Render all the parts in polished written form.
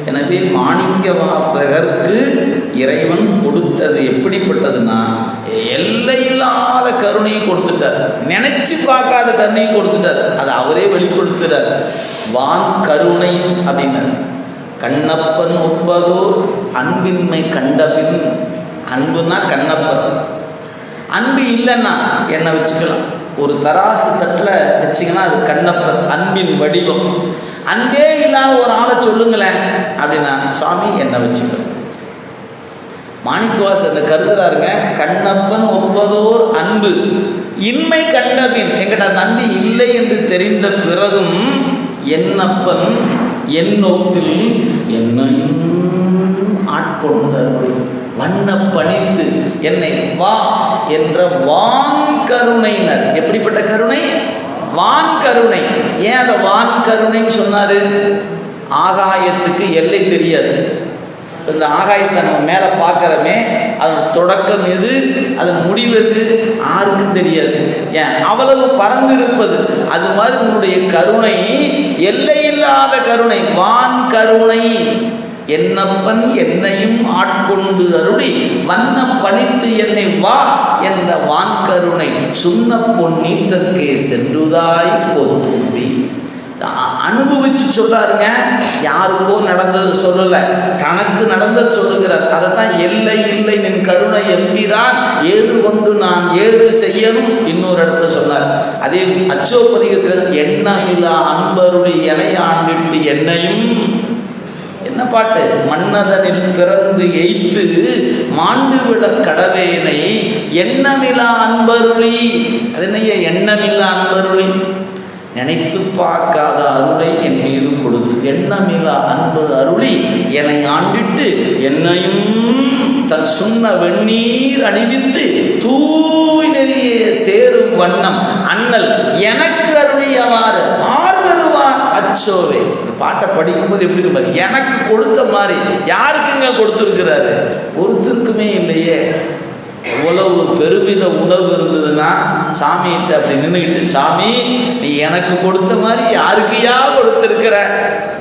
எனவே மாணிக்க வாசகருக்கு இறைவன் கொடுத்தது எப்படிப்பட்டதுன்னா, எல்லையில்லாத கருணையை கொடுத்துட்டார். நினைச்சு பார்க்காத கருணையை கொடுத்துட்டார். அதை அவரே வெளிப்படுத்துகிறார். வான் கருணை அப்படின்னார். கண்ணப்பன் ஒப்பதோர் அன்பின்மை கண்டபின். அன்புனா கண்ணப்பன். அன்பு இல்லைன்னா என்ன வச்சுக்கலாம். ஒரு தராசு தட்டில் வச்சிங்கன்னா அது கண்ணப்பன், அன்பின் வடிவம். அன்பே இல்லாத ஒரு ஆளை சொல்லுங்களேன் அப்படின்னா சுவாமி என்ன வச்சுக்கலாம். மாணிக்கவாசகர் கருதுறாருங்க, கண்ணப்பன் ஒப்பதோர் அன்பு இன்மை கண்டபின். என்கிட்ட அந்த அன்பு இல்லை என்று தெரிந்த பிறகும் என்னப்பன் என் ஒப்பில் என்னையும் ஆட்கொண்டார். வண்ண பணித்து என்னை வா என்ற வான் கருணைனர். எப்படிப்பட்ட கருணை? வான் கருணை. ஏன் அதை வான் கருணைன்னு சொன்னாரு? ஆகாயத்துக்கு எல்லை தெரியாது. இந்த ஆகாயத்தை நம்ம மேலே பார்க்குறமே, அதன் தொடக்கம் எது, அதன் முடிவு எது, யாருக்கும் தெரியாது. ஏன்? அவ்வளவு பறந்து இருப்பது. அது மாதிரி உன்னுடைய கருணை எல்லையில்லாத கருணை, வான் கருணை. என்னப்பன் என்னையும் ஆட்கொண்டு அருளி வண்ண பணித்து என்னை வா என்ற வான்கருணை சுண்ண பொன்னீற்றற்கே சென்றுதாய் கோத்தும்பி. அனுபவிச்சு சொல்றாருங்க. யாருக்கோ நடந்தது சொல்லலை, தனக்கு நடந்தது சொல்லுகிறார். அதை தான் எல்லை இல்லை நின் கருணை எம்பிரான் ஏது கொண்டு நான் ஏது செய்யணும் இன்னொரு இடத்துல சொன்னார். அதே அச்சோபதிகத்தில் எண்ணமில்லா அன்பருளி எனை ஆண்டிட்டு என்னையும். என்ன பாட்டு? மன்னதனில் பிறந்து எய்த்து மாண்டு விட கடவேனை எண்ணமில்லா அன்பருளி. அது என்னைய எண்ணமில்லா அன்பருளி? நினைத்து பார்க்காத அருளை என் மீது கொடுத்து எண்ணமில்லா அன்பு அருளி என்னை ஆண்டிட்டு என்னையும் தன் சுண்ண வெந்நீர் அணிவித்து தூய் நெறியே சேரும் வண்ணம் அண்ணல் எனக்கு அருளியவாறு ஆர் வருவான் அச்சோவே. இந்த பாட்டை படிக்கும்போது எப்படி இருப்பாரு? எனக்கு கொடுத்த மாதிரி யாருக்குங்க கொடுத்துருக்கிறாரு? ஒருத்தருக்குமே இல்லையே. எவ்வளவு பெருமித உணர்வு இருந்ததுன்னா சாமிகிட்ட அப்படி நின்றுக்கிட்டு, சாமி நீ எனக்கு கொடுத்த மாதிரி யாருக்கையா கொடுத்துருக்கிற?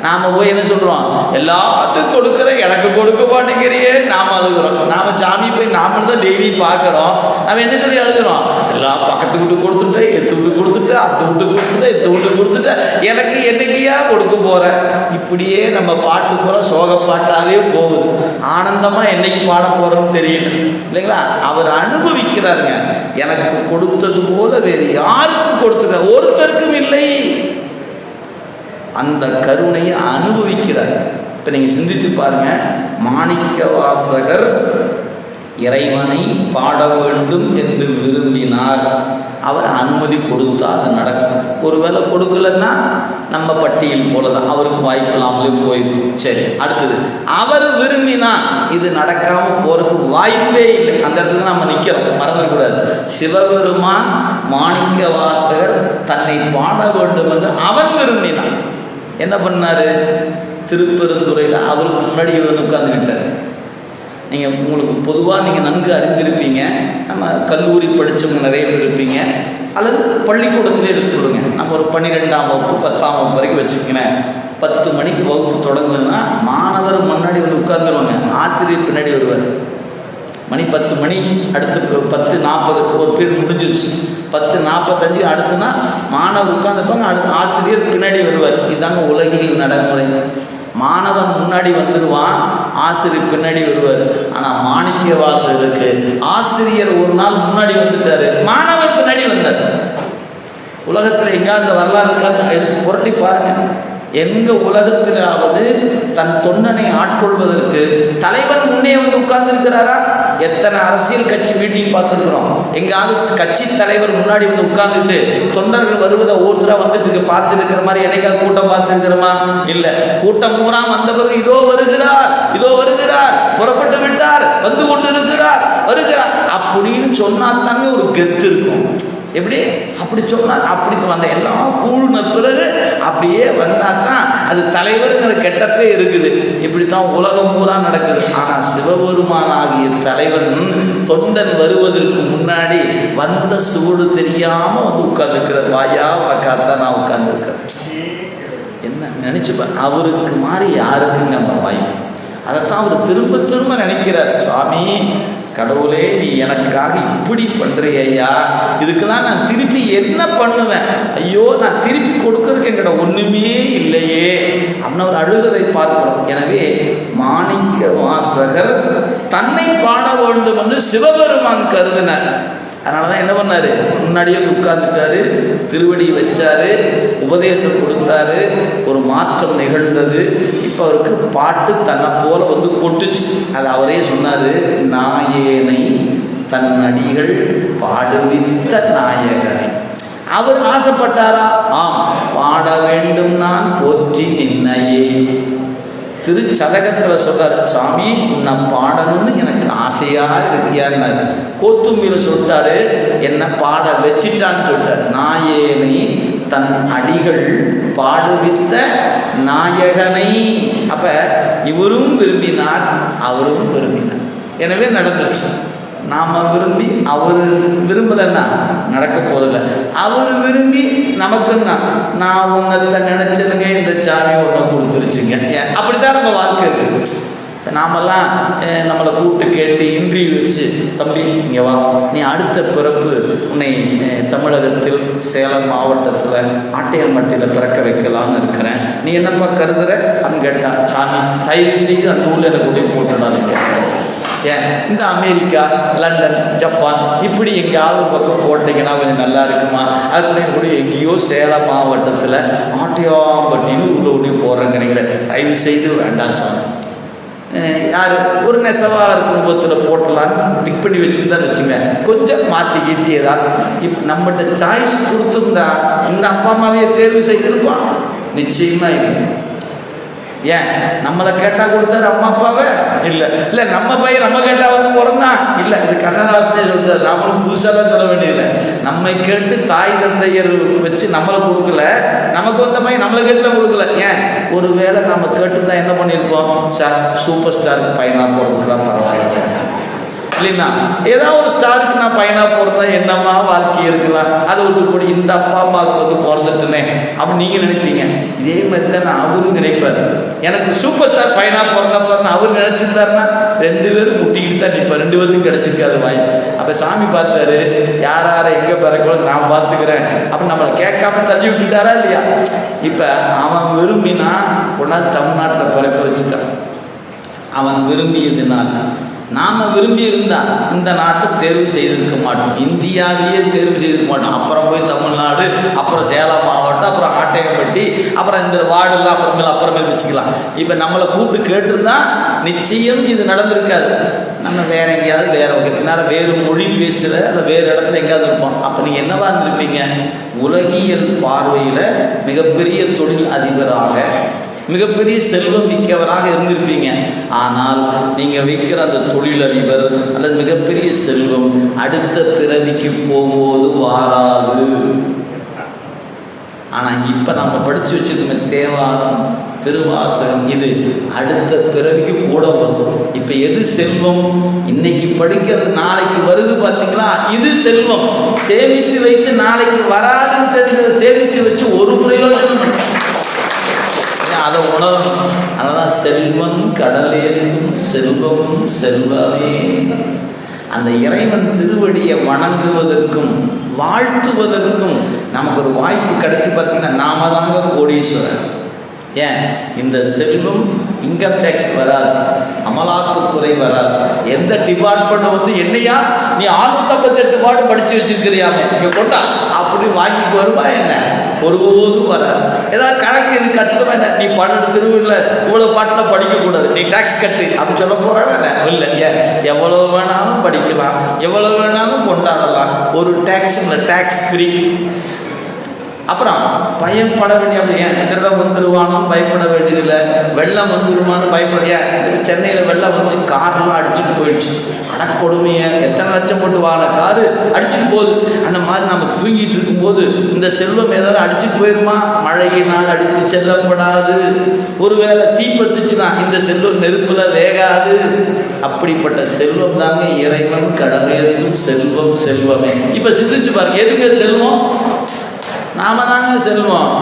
நாம் போய் என்ன சொல்கிறோம்? எல்லாத்துக்கும் கொடுக்குற, எனக்கு கொடுக்க மாட்டேங்கிறியே நாம் அழுகிறோம். நாம் சாமி போய் நாமளும் தான் டெய்லி பார்க்குறோம். நம்ம என்ன சொல்லி அழுகிறோம்? எல்லாம் பக்கத்து விட்டு கொடுத்துட்டேன், எத்து விட்டு கொடுத்துட்டேன், அத்து விட்டு கொடுத்துட்டேன், எத்து விட்டு கொடுத்துட்டேன், எனக்கு என்னைக்கையா கொடுக்க போகிறேன். இப்படியே நம்ம பாட்டு போகிற சோக பாட்டாகவே போகுது. ஆனந்தமாக என்னைக்கு பாட போகிறோன்னு தெரியல இல்லைங்களா? அவர் அனுபவிக்கிறாருங்க. எனக்கு கொடுத்தது போல வேறு யாருக்கும் கொடுத்துருக்க ஒருத்தருக்கும் இல்லை. அந்த கருணையை அனுபவிக்கிறார். இப்போ நீங்கள் சிந்தித்து பாருங்க. மாணிக்க வாசகர் இறைவனை பாட வேண்டும் என்று விரும்பினார். அவர் அனுமதி கொடுத்தா அது நடக்கும். ஒருவேளை கொடுக்கலன்னா நம்ம பட்டியல் போல தான், அவருக்கு வாய்ப்பு இல்லாமலே போயிருக்கும். சரி, அடுத்தது அவர் விரும்பினா இது நடக்காமல் போறதுக்கு வாய்ப்பே இல்லை. அந்த இடத்துல நம்ம நிற்கிறோம், மறந்துடக்கூடாது. சிவபெருமான் மாணிக்க வாசகர் தன்னை பாட வேண்டும் என்று அவன் விரும்பினான். என்ன பண்ணாரு? திருப்பெருந்துறையில் அவருக்கு முன்னாடி வந்து உட்கார்ந்துக்கிட்டார். நீங்கள் உங்களுக்கு பொதுவாக நீங்கள் நன்கு அறிந்திருப்பீங்க. நம்ம கல்லூரி படித்தவங்க நிறைய பேர் இருப்பீங்க, அல்லது பள்ளிக்கூடத்திலே எடுத்துக்கொடுங்க. நம்ம ஒரு 12ஆம் வகுப்பு 10ஆம் வகுப்பு வரைக்கும் வச்சுக்கோங்களேன். 10 மணிக்கு வகுப்பு தொடங்குதுன்னா மாணவர் முன்னாடி வந்து உட்காந்துருவாங்க, ஆசிரியர் பின்னாடி வருவார். மணி 10 மணி, அடுத்து 10:40 ஒரு பீரியட் முடிஞ்சிருச்சு. 10:45 அடுத்துனா மாணவர் உட்காந்துருப்பாங்க, அடுத்து ஆசிரியர் பின்னாடி வருவார். இதுதாங்க உலகில் நடைமுறை. மாணவன் முன்னாடி வந்துடுவான், ஆசிரியர் பின்னாடி வருவார். ஆனால் மாணிக்க வாசகருக்கு ஆசிரியர் ஒரு நாள் முன்னாடி வந்துட்டாரு, மாணவன் பின்னாடி வந்தார். உலகத்தில் எங்கேயாவது இந்த வரலாறு இருக்கான்னு எடுத்து புரட்டி பாருங்க. எங்க உலகத்திலாவது தன் தொண்டனை ஆட்கொள்வதற்கு தலைவன் முன்னே வந்து உட்கார்ந்து இருக்கிறாரா? எத்தனை அரசியல் கட்சி மீட்டிங் பார்த்துருக்குறோம். எங்காவது கட்சி தலைவர் முன்னாடி வந்து உட்கார்ந்துட்டு தொண்டர்கள் வருவதை ஒவ்வொருத்தராக வந்துட்டு பார்த்து இருக்கிற மாதிரி என்னைக்காவது கூட்டம் பார்த்துருக்கிறோமா? இல்லை. கூட்டம் பூரா வந்த பிறகு இதோ வருகிறார், இதோ வருகிறார், புறப்பட்டு விட்டார், வந்து கொண்டு இருக்கிறார், வருகிறார் அப்படின்னு சொன்னா தாங்க ஒரு கெத்து இருக்கும். எப்படி? அப்படி சொன்னார். அப்படி வந்த எல்லாம் கூழ்ன பிறகு அப்படியே வந்தால் தான் அது தலைவருங்கிற கெட்டப்பே இருக்குது. இப்படித்தான் உலகம் பூரா நடக்குது. ஆனால் சிவபெருமானாகிய தலைவன் தொண்டன் வருவதற்கு முன்னாடி வந்த சூடு தெரியாமல் வந்து உட்கார்ந்துருக்கிறார். வாயா வாக்காத்தான் நான் உட்கார்ந்துருக்கிறேன். என்ன என்ன நினச்சிப்பேன், அவருக்கு மாதிரி யாருக்குங்க அந்த வாய்ப்பு? அதைத்தான் அவர் திரும்ப திரும்ப நினைக்கிறார். சுவாமி கடவுளே, நீ எனக்காக இப்படி பண்ணுறிய ஐயா, இதுக்கெல்லாம் நான் திருப்பி என்ன பண்ணுவேன்? ஐயோ, நான் திருப்பி கொடுக்கறதுக்கு என்கிட்ட ஒன்றுமே இல்லையே அப்படின்னு அவர் அழுகிறதை பார்க்கிறோம். எனவே மாணிக்க வாசகர் தன்னை பாட வேண்டும் என்று சிவபெருமான் கருதினார். அதனால தான் என்ன பண்ணார், முன்னாடியே உட்கார்ந்துட்டாரு, திருவடி வச்சாரு, உபதேசம் கொடுத்தாரு, ஒரு மாற்றம் நிகழ்ந்தது. இப்போ அவருக்கு பாட்டு தன்னை போல வந்து கொட்டுச்சு. அது அவரே சொன்னார், நாயேனை தன் அடிகள் பாடுவித்த நாயகனை. அவர் ஆசைப்பட்டாரா? ஆம், பாட வேண்டும் நான் போற்றி நின்னையே. திருச்சதகத்தில் சொல்றார், சாமி உன்னை பாடணும்னு எனக்கு ஆசையாக இருக்கியான்னாரு. கோத்தும்பியில் சொல்லிட்டாரு, என்ன பாட வச்சிட்டான்னு சொல்லிட்டார். நாயேனை தன் அடிகள் பாடுவித்த நாயகனை. அப்ப இவரும் விரும்பினார், அவரும் விரும்பினார். எனவே நடந்துருச்சு. நாம் விரும்பி அவர் விரும்பலைன்னா நடக்க போதில்லை. அவர் விரும்பி நமக்குன்னா, நான் உன்னத்தை நினச்சதுங்க, இந்த சாமி ஒன்று கொடுத்துருச்சுங்க. அப்படித்தான் நம்ம வாழ்க்கை இருக்குது. நாமெல்லாம் நம்மளை கூப்பிட்டு கேட்டு இன்டர்வியூ வச்சு, தம்பி இங்கே வா, நீ அடுத்த பிறப்பு உன்னை தமிழகத்தில் சேலம் மாவட்டத்தில் ஆட்டையம்பட்டியில் பிறக்க வைக்கலான்னு இருக்கிறேன், நீ என்னப்பா கருதுற அப்படின்னு கேட்டான். சாமி தயவு செய்து அந்த ஊரில் எனக்கு கூட்டி போட்டுடாதீங்க. ஏன் இந்த அமெரிக்கா, லண்டன், ஜப்பான் இப்படி எங்கேயாவது ஒரு பக்கம் போட்டிங்கன்னா கொஞ்சம் நல்லா இருக்குமா? அதுக்குள்ளேயும் கூட எங்கேயோ சேலம் மாவட்டத்தில் ஆட்டையாம்பட்டின்னு உள்ள ஒன்றி போடுறேங்கிறீங்களே, தயவு செய்து வேண்டாம் சாமி. யார் ஒரு நெசவாளர் குடும்பத்தில் போட்டலான்னு டிக் பண்ணி வச்சுருந்தா வச்சுங்க, கொஞ்சம் மாற்றி கீத்தி ஏதாவது இப்போ நம்மகிட்ட சாய்ஸ் கொடுத்துருந்தா இந்த அப்பா அம்மாவையே தேர்வு செய்திருப்பான் நிச்சயமாக இருக்கும். ஏன் நம்மளை கேட்டால் கொடுத்தாரு அம்மா அப்பாவை? இல்லை இல்லை, நம்ம பையன் நம்ம கேட்டால் வந்து பிறந்தான்? இல்லை, இது கண்ணதாசனே சொல்றாரு. நாமளும் புதுசாலாம் சொல்ல வேண்டியதில்லை. நம்மை கேட்டு தாய் தந்தையர் வச்சு நம்மளை கொடுக்கல, நமக்கு வந்த பையன் நம்மளை கேட்டுல கொடுக்கல. ஏன் ஒரு வேளை நம்ம கேட்டுதான் என்ன பண்ணியிருப்போம்? சார் சூப்பர் ஸ்டாருக்கு பையனாக போகிறதுக்குலாம் பரவாயில்ல சார், இல்லைன்னா ஏதாவது ஒரு ஸ்டாருக்கு நான் பையனாக பிறந்தா என்னம்மா வாழ்க்கை இருக்கலாம், அதை விட்டு இந்த அப்பா அம்மாவுக்கு வந்து பிறந்துட்டுனே அப்படின்னு நீங்கள் நினைப்பீங்க. இதே மாதிரி தான் நான் அவரும் நினைப்பார். எனக்கு சூப்பர் ஸ்டார் பையனாக பிறந்தா பாருன்னு அவர் நினச்சிருந்தாருன்னா 2 பேரும் முட்டிக்கிட்டு தான் நிற்பார். 2 பேருக்கும் கிடைச்சிருக்காது வாய்ப்பு. அப்போ சாமி பார்த்தாரு, யார் யாரை எங்கே பிறக்கணும் நான் பார்த்துக்கிறேன் அப்படின்னு நம்மளை கேட்காம தள்ளி விட்டுட்டாரா இல்லையா? இப்போ அவன் விரும்பினா கொண்டாந்து தமிழ்நாட்டில் பிறக்க வச்சுட்டான். அவன் விரும்பியதுனால நாம் விரும்பி இருந்தால் இந்த நாட்டை தேர்வு செய்திருக்க மாட்டோம், இந்தியாவிலேயே தேர்வு செய்திருக்க மாட்டோம். அப்புறம் போய் தமிழ்நாடு, அப்புறம் சேலம் மாவட்டம், அப்புறம் ஆட்டையம்பட்டி, அப்புறம் இந்த வார்டெல்லாம் அப்புறமேல் வச்சுக்கலாம். இப்போ நம்மளை கூப்பிட்டு கேட்டிருந்தா நிச்சயம் இது நடந்திருக்காது. நம்ம வேற எங்கேயாவது வேறு மொழி பேசுகிற இல்லை வேறு இடத்துல எங்கேயாவது இருப்போம். அப்போ நீங்கள் என்னவா இருந்திருப்பீங்க? உலகியல் பார்வையில் மிகப்பெரிய தொழில் அதிபராக, மிகப்பெரிய செல்வம் மிக்கவராக இருந்திருப்பீங்க. ஆனால் நீங்கள் வைக்கிற அந்த தொழிலதிபர் அல்லது மிகப்பெரிய செல்வம் அடுத்த பிறவிக்கு போகும்போது வாராது. ஆனால் இப்போ நம்ம படித்து வச்சுருக்கோம் தேவாரம், திருவாசகம், இது அடுத்த பிறவிக்கு கூட வரும். இப்போ எது செல்வம்? இன்னைக்கு படிக்கிறது நாளைக்கு வருது பார்த்தீங்களா, இது செல்வம். சேமித்து வைத்து நாளைக்கு வராதுன்னு தெரிஞ்சதை சேமித்து வச்சு ஒரு பிரயோஜனம் பண்ணுறோம். அதை உணரணும். அதனால் செல்வம் கடலேற்றும் செல்வம் செல்வமே. அந்த இறைவன் திருவடியை வணங்குவதற்கும் வாழ்த்துவதற்கும் நமக்கு ஒரு வாய்ப்பு கிடைச்சி பார்த்தீங்கன்னா நாம தாங்க கோடீஸ்வரர். ஏன் இந்த செல்வம் இன்கம் டேக்ஸ் வராது, அமலாக்கத்துறை வராது, எந்த டிபார்ட்மெண்ட் வந்து என்னையா நீ 658 பாட்டு படித்து வச்சிருக்கிறியாமே இங்கே கொண்டா அப்படி வாங்கிக்கு வருமா? என்ன ஒருபோதும் வராது. ஏதாவது கணக்கு இது கட்டுறவா என்ன? நீ 12 திருவிழில் இவ்வளோ பாட்டில் படிக்கக்கூடாது, நீ டேக்ஸ் கட்டு அப்படின்னு சொல்ல போகிறாங்க என்ன? இல்லை, ஏன் எவ்வளோ வேணாலும் படிக்கலாம், எவ்வளோ வேணாலும் கொண்டாடலாம், ஒரு டேக்ஸ் இல்லை, டேக்ஸ் ஃப்ரீ. அப்புறம் பயப்பட வேண்டிய ஏன் திருடம் வந்துடுவானோ பயப்பட வேண்டியதில்லை, வெள்ளம் வந்துடுவானு பயப்பட. ஏன் சென்னையில் வெள்ளம் வந்து கார்லாம் அடிச்சுட்டு போயிடுச்சு, அடக்கொடுமையை எத்தனை லட்சம் போட்டு வாங்கின காரு அடிச்சுட்டு போகுது. அந்த மாதிரி நம்ம தூங்கிட்டு இருக்கும்போது இந்த செல்வம் ஏதாவது அடிச்சுட்டு போயிருமா? மழையினால் அடித்து செல்லப்படாது. ஒருவேளை தீப்பத்துச்சுன்னா இந்த செல்வம் நெருப்பில் வேகாது. அப்படிப்பட்ட செல்வம் தாங்க இறைவன் கடலேற்றும் செல்வம் செல்வமே. இப்போ சிந்திச்சு பாருங்க, எதுங்க செல்வம்? நாம தாங்க செல்வம்.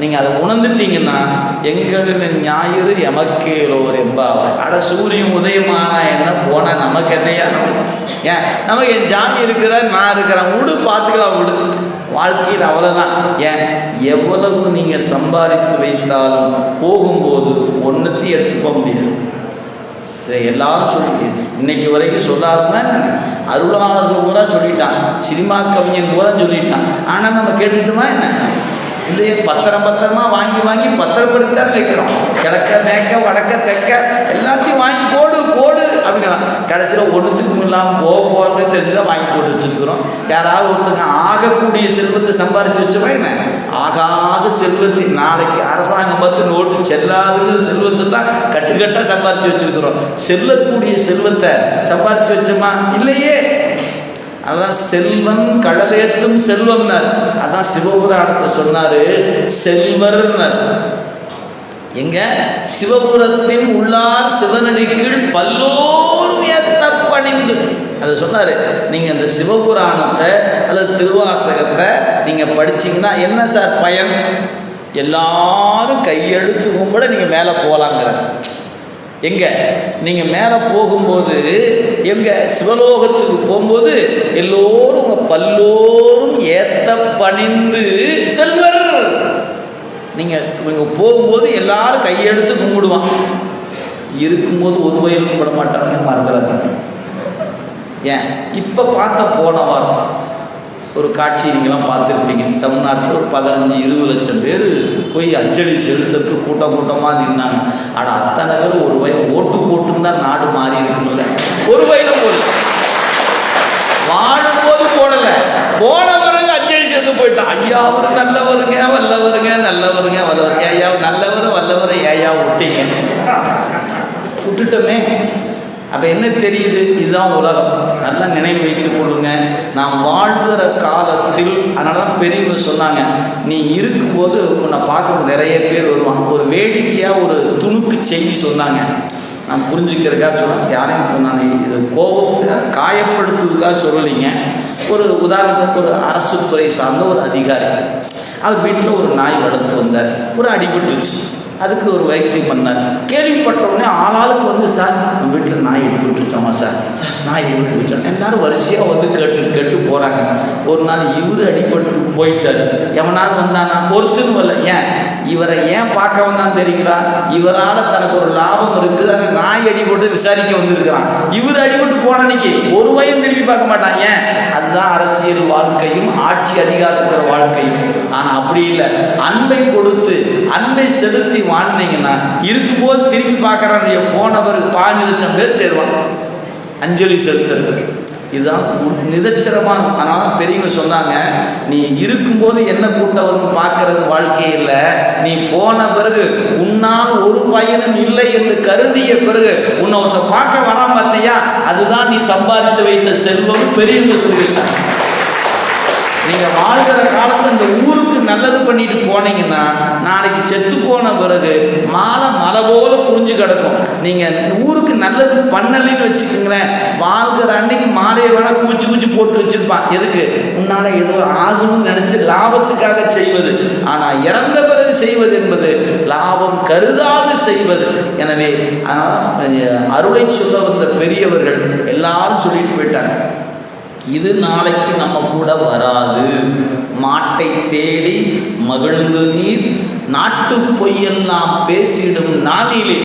நீங்கள் அதை உணர்ந்துட்டீங்கன்னா எங்களின் ஞாயிறு எமக்கேலோர் எம்பாவாய். அட சூரியன் உதயமானா என்ன போனால் நமக்கு என்னையா? ஏன் நமக்கு என் ஜாமி இருக்கிற நான் இருக்கிறேன், விடு பார்த்துக்கலாம், விடு. வாழ்க்கையில் அவ்வளோதான். ஏன் எவ்வளவு நீங்கள் சம்பாதித்து வைத்தாலும் போகும்போது ஒன்றுத்தையும் எடுத்து போக முடியாது. இதை எல்லாரும் சொல்லி இன்னைக்கு வரைக்கும் சொல்லாருன்னா அருளாளர்கள் பூரா சொல்லிட்டான், சினிமா கவிஞன் பூரா சொல்லிட்டான். ஆனால் நம்ம கேட்டுட்டோமா என்ன? இல்லையே, பத்திரமா வாங்கி வாங்கி பத்திரப்படுத்தானே வைக்கிறோம். கிழக்க மேற்க வடக்க தெற்க எல்லாத்தையும் வாங்கி போடு போடு அப்படிங்கலாம். கடைசியில் ஒன்றுத்துக்கும் இல்லாமல் போகவே தெரிஞ்சுதான் வாங்கி போட்டு வச்சுருக்கிறோம். யாராவது ஒருத்தங்க ஆகக்கூடிய செல்வத்தை சம்பாரித்து வச்சோமா என்ன? ஆகாத செல்வத்தை நாளைக்கு அரசாங்கம் பார்த்து நோட்டு செல்லாதுங்கிற செல்வத்தை தான் கட்டுக்கட்டாக சம்பாரித்து வச்சுருக்கிறோம். செல்லக்கூடிய செல்வத்தை சம்பாரித்து வச்சோமா? இல்லையே. அதான் செல்வன் கடலேத்தும் செல்வம்னர். அதான் சிவபுராணத்தை சொன்னாரு, செல்வர்னர். எங்க சிவபுரத்தின் உள்ளார் சிவனடிக்கீழ் பல்லோரும் ஏத்த பணிந்து. அதை சொன்னாரு. நீங்க இந்த சிவபுராணத்தை அல்லது திருவாசகத்தை நீங்க படிச்சீங்கன்னா என்ன சார் பயன்? எல்லாரும் கையெழுத்து கும்பிட நீங்க மேலே போகலாங்கிற. எங்க நீங்கள் மேலே போகும்போது, எங்க சிவலோகத்துக்கு போகும்போது எல்லோரும் பல்லோரும் ஏத்த பணிந்து செல்வர். நீங்கள் போகும்போது எல்லாரும் கையெடுத்து கும்பிடுவான். இருக்கும்போது ஒரு வயலும் கும்பிட மாட்டாங்க, மறந்துடாங்க. ஏன் இப்போ பார்த்த போன வாரம் ஒரு காட்சி நீங்களாம் பார்த்துருப்பீங்க. தமிழ்நாட்டில் ஒரு 15-20 லட்சம் பேர் போய் அஞ்சலி செலுத்துறதுக்கு கூட்டமாக நின்னாங்க. ஆனால் அத்தனை பேர் ஒரு வயல் ஓட்டு போட்டுன்னு தான் நாடு மாறி இருக்குல்ல. ஒரு வயலும் போடல, வாழும்போது போடலை, போன பிறகு அஞ்சலி செலுத்து போயிட்டான். ஐயா அவரு நல்லவருங்க வல்லவருங்க, நல்லவருங்க வல்லவருங்க. ஐயா நல்லவர் வல்லவரை ஐயா விட்டீங்க, விட்டுட்டோமே. அப்போ என்ன தெரியுது? இதுதான் உலகம். நல்லா நினைவு வைத்துக் கொள்ளுங்க. நாம் வாழ்கிற காலத்தில், அதனால தான் பெரியவங்க சொன்னாங்க, நீ இருக்கும்போது உன்னை பார்க்குறது நிறைய பேர் வருவான். ஒரு வேடிக்கையாக ஒரு துணுக்கு செய்தி சொன்னாங்க, நான் புரிஞ்சுக்கிறதுக்காக சொன்னாங்க. யாரையும் நான் இது காயப்படுத்துவதுக்காக சொல்லலைங்க. ஒரு உதாரணத்துக்கு ஒரு அரசு துறை சார்ந்த ஒரு அதிகாரி, அவர் வீட்டில் ஒரு நாய் வளர்த்து வந்தார். ஒரு அடிபட்டுருச்சு. அதுக்கு ஒரு வைத்தியம் பண்ணார். கேள்விப்பட்ட உடனே ஆளாளுக்கு வந்து, சார் நம்ம வீட்டில் நாய் அடிபட்டுருச்சாமா சார், சார் நாய் அடிபட்டுருச்சோம். எல்லாரும் வரிசையாக வந்து கேட்டு போகிறாங்க. ஒரு நாள் இவர் அடிபட்டு போயிட்டார். எவனாவது வந்தானா? ஒருத்தரும் வரல. ஏன் இவரை ஏன் பார்க்க வந்தான்னு தெரியுங்களா? இவரால் தனக்கு ஒரு லாபம் இருக்குது. ஆனால் நாய் அடிபட்டு விசாரிக்க வந்திருக்கிறான். இவர் அடிபட்டு போன அன்னைக்கு ஒரு வயம் திரும்பி பார்க்க மாட்டான். ஏன்? அதுதான் அரசியல் வாழ்க்கையும் ஆட்சி அதிகாரத்துக்கிற வாழ்க்கையும். ஆனால் அப்படி இல்லை. அன்பை கொடுத்து அன்பை செலுத்தி வாழ்ந்தீங்கன்னா இருக்கும்போது திரும்பி பார்க்குறான். போனவர் 15 லட்சம் பேர் சேருவாங்க அஞ்சலி செலுத்துறது. இதுதான் நிதச்சரமான. ஆனால் பெரியவங்க சொன்னாங்க, நீ இருக்கும்போது என்ன கூட்டவர்னு பார்க்கறது வாழ்க்கை இல்லை. நீ போன பிறகு உன்னால் ஒரு பயனும் இல்லை என்று கருதிய பிறகு உன்னை ஒருத்தர் பார்க்க வராம பார்த்தியா, அதுதான் நீ சம்பாதித்து வைத்த செல்வம். பெரியவங்க சொல்லியிருக்காங்க. நீங்கள் வாழ்கிற காலத்தில் இந்த ஊருக்கு நல்லது பண்ணிட்டு போனீங்கன்னா நாளைக்கு செத்து போன பிறகு மலை போல புரிஞ்சு கிடக்கும். நீங்கள் ஊருக்கு நல்லது பண்ணலைன்னு வச்சுக்கோங்களேன், வாழ்கிற அன்னைக்கு மாலையை வேணால் கூச்சி போட்டு வச்சுருப்பான். எதுக்கு? உன்னால் ஏதோ ஆகணும்னு நினச்சி லாபத்துக்காக செய்வது. ஆனால் இறந்த பிறகு செய்வது என்பது லாபம் கருதாது செய்வது. எனவே அதனால் அருளை சொல்ல வந்த பெரியவர்கள் எல்லாரும் சொல்லிட்டு போயிட்டாங்க, இது நாளைக்கு நம்ம கூட வராது. மாட்டை தேடி மகிழ்ந்து நீர் நாட்டு பொய்யெல்லாம் பேசிடும் நாளிலே